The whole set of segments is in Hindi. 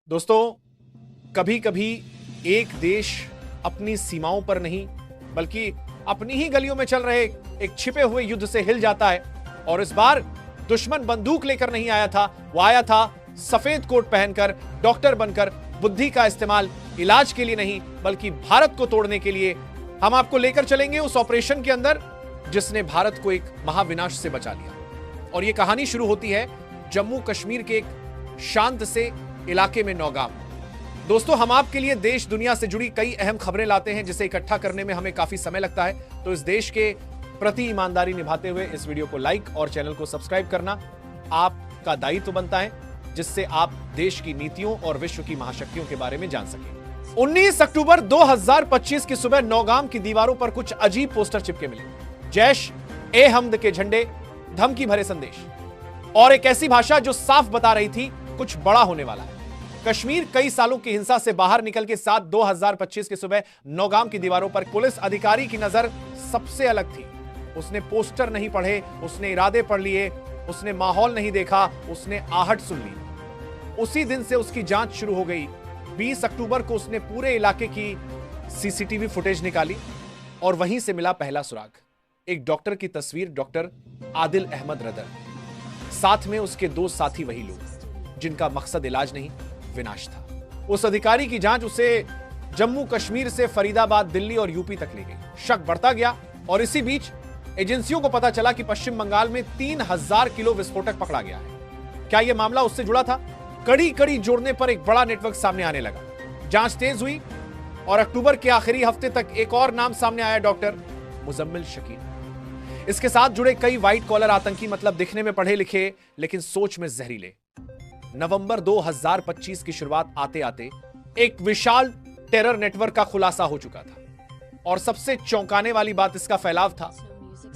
दोस्तों, कभी कभी एक देश अपनी सीमाओं पर नहीं बल्कि अपनी ही गलियों में चल रहे एक छिपे हुए युद्ध से हिल जाता है। और इस बार दुश्मन बंदूक लेकर नहीं आया था, वो आया था सफेद कोट पहनकर, डॉक्टर बनकर, बुद्धि का इस्तेमाल इलाज के लिए नहीं बल्कि भारत को तोड़ने के लिए। हम आपको लेकर चलेंगे उस ऑपरेशन के अंदर जिसने भारत को एक महाविनाश से बचा लिया। और यह कहानी शुरू होती है जम्मू कश्मीर के एक शांत से इलाके में, नौगाम। दोस्तों, हम आपके लिए देश दुनिया से जुड़ी कई अहम खबरें लाते हैं जिसे इकट्ठा करने में हमें काफी समय लगता है। तो इस देश के प्रति ईमानदारी निभाते हुए इस वीडियो को लाइक और चैनल को सब्सक्राइब करना आपका दायित्व बनता है, जिससे आप देश की नीतियों और विश्व की महाशक्तियों के बारे में जान सकें। 19 अक्टूबर 2025 की सुबह नौगाम की दीवारों पर कुछ अजीब पोस्टर चिपके मिले। जैश ए हमद के झंडे, धमकी भरे संदेश और एक ऐसी भाषा जो साफ बता रही थी कुछ बड़ा होने वाला है। कश्मीर कई सालों की हिंसा से बाहर निकल के साथ 2025 की सुबह नौगाम की दीवारों पर पुलिस अधिकारी की नजर सबसे अलग थी। उसने पोस्टर नहीं पढ़े, उसने इरादे पढ़ लिए, उसने माहौल नहीं देखा, उसने आहट सुन ली। उसी दिन से उसकी जांच शुरू हो गई। 20 अक्टूबर को उसने पूरे इलाके की सीसीटीवी फुटेज निकाली और वहीं से मिला पहला सुराग। एक डॉक्टर की तस्वीर, डॉक्टर आदिल अहमद रदर, साथ में उसके दो साथी, वही लोग जिनका मकसद इलाज नहीं विनाश था। उस अधिकारी की जांच उसे जम्मू कश्मीर से फरीदाबाद, दिल्ली और यूपी तक ले गई। शक बढ़ता गया और इसी बीच एजेंसियों को पता चला कि पश्चिम बंगाल में 3000 किलो विस्फोटक पकड़ा गया है। क्या यह मामला उससे जुड़ा था? कड़ी कड़ी जोड़ने पर एक बड़ा नेटवर्क सामने आने लगा। जांच तेज हुई और अक्टूबर के आखिरी हफ्ते तक एक और नाम सामने आया, डॉक्टर मुजम्मिल शकील। इसके साथ जुड़े कई व्हाइट कॉलर आतंकी, मतलब दिखने में पढ़े लिखे लेकिन सोच में जहरीले। नवंबर 2025 की शुरुआत आते आते एक विशाल टेरर नेटवर्क का खुलासा हो चुका था। और सबसे चौंकाने वाली बात इसका फैलाव था,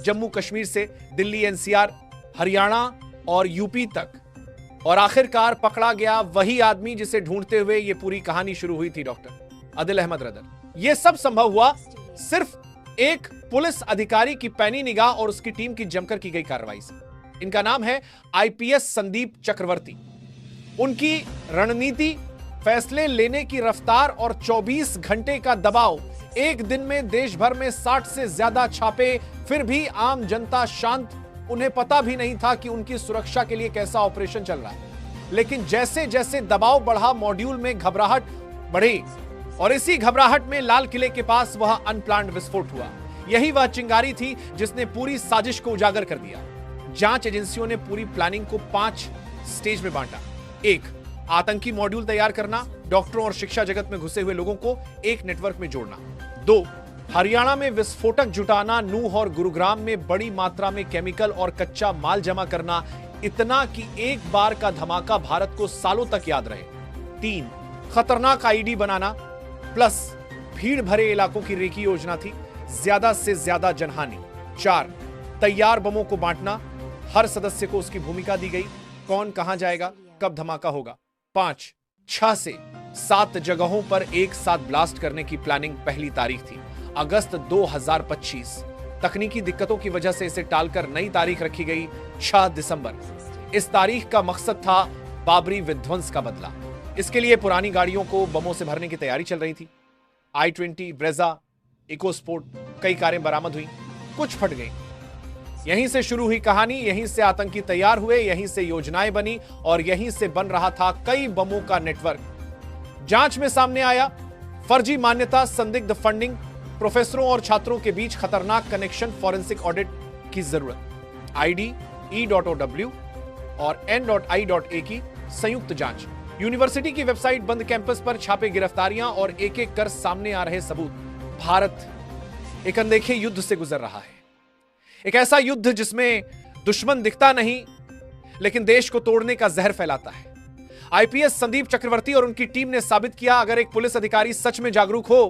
जम्मू कश्मीर से दिल्ली, एनसीआर, हरियाणा और यूपी तक। और आखिरकार पकड़ा गया वही आदमी जिसे ढूंढते हुए यह पूरी कहानी शुरू हुई थी, डॉक्टर आदिल अहमद रदर। यह सब संभव हुआ सिर्फ एक पुलिस अधिकारी की पैनी निगाह और उसकी टीम की जमकर की गई कार्रवाई से। इनका नाम है आईपीएस संदीप चक्रवर्ती। उनकी रणनीति, फैसले लेने की रफ्तार और 24 घंटे का दबाव। एक दिन में देश भर में 60 से ज्यादा छापे, फिर भी आम जनता शांत। उन्हें पता भी नहीं था कि उनकी सुरक्षा के लिए कैसा ऑपरेशन चल रहा है। लेकिन जैसे जैसे दबाव बढ़ा, मॉड्यूल में घबराहट बढ़ी और इसी घबराहट में लाल किले के पास वह अनप्लान्ड विस्फोट हुआ। यही वह चिंगारी थी जिसने पूरी साजिश को उजागर कर दिया। जांच एजेंसियों ने पूरी प्लानिंग को 5 स्टेज में बांटा। 1, आतंकी मॉड्यूल तैयार करना, डॉक्टरों और शिक्षा जगत में घुसे हुए लोगों को एक नेटवर्क में जोड़ना। 2, हरियाणा में विस्फोटक जुटाना, नूह और गुरुग्राम में बड़ी मात्रा में केमिकल और कच्चा माल जमा करना, इतना कि एक बार का धमाका भारत को सालों तक याद रहे। 3, खतरनाक आईडी बनाना, प्लस भीड़ भरे इलाकों की रेकी योजना थी, ज्यादा से ज्यादा जनहानि। 4, तैयार बमों को बांटना, हर सदस्य को उसकी भूमिका दी गई, कौन कहां जाएगा, कब धमाका होगा। 5, 6 से 7 जगहों पर एक साथ ब्लास्ट करने की प्लानिंग। पहली तारीख थी अगस्त 2025। तकनीकी दिक्कतों की वजह से इसे टालकर नई तारीख रखी गई, 6 दिसंबर। इस तारीख का मकसद था बाबरी विध्वंस का बदला। इसके लिए पुरानी गाड़ियों को बमों से भरने की तैयारी चल रही थी। i-20, ब्रेजा, इकोस्पोर्ट, कई कारें बरामद हुई, कुछ फट गई। यहीं से शुरू हुई कहानी, यहीं से आतंकी तैयार हुए, यहीं से योजनाएं बनी और यहीं से बन रहा था कई बमों का नेटवर्क। जांच में सामने आया फर्जी मान्यता, संदिग्ध फंडिंग, प्रोफेसरों और छात्रों के बीच खतरनाक कनेक्शन, फॉरेंसिक ऑडिट की जरूरत। आईडी, E.OW और N.I.A की संयुक्त जांच, यूनिवर्सिटी की वेबसाइट, बंद कैंपस पर छापे, गिरफ्तारियां और एक एक कर सामने आ रहे सबूत। भारत एक अनदेखे युद्ध से गुजर रहा है। एक ऐसा युद्ध जिसमें दुश्मन दिखता नहीं लेकिन देश को तोड़ने का जहर फैलाता है। आईपीएस संदीप चक्रवर्ती और उनकी टीम ने साबित किया, अगर एक पुलिस अधिकारी सच में जागरूक हो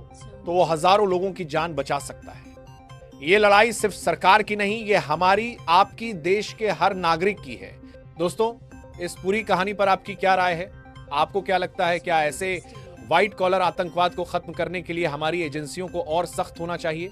तो वो हजारों लोगों की जान बचा सकता है। ये लड़ाई सिर्फ सरकार की नहीं, ये हमारी, आपकी, देश के हर नागरिक की है। दोस्तों, इस पूरी कहानी पर आपकी क्या राय है? आपको क्या लगता है, क्या ऐसे व्हाइट कॉलर आतंकवाद को खत्म करने के लिए हमारी एजेंसियों को और सख्त होना चाहिए?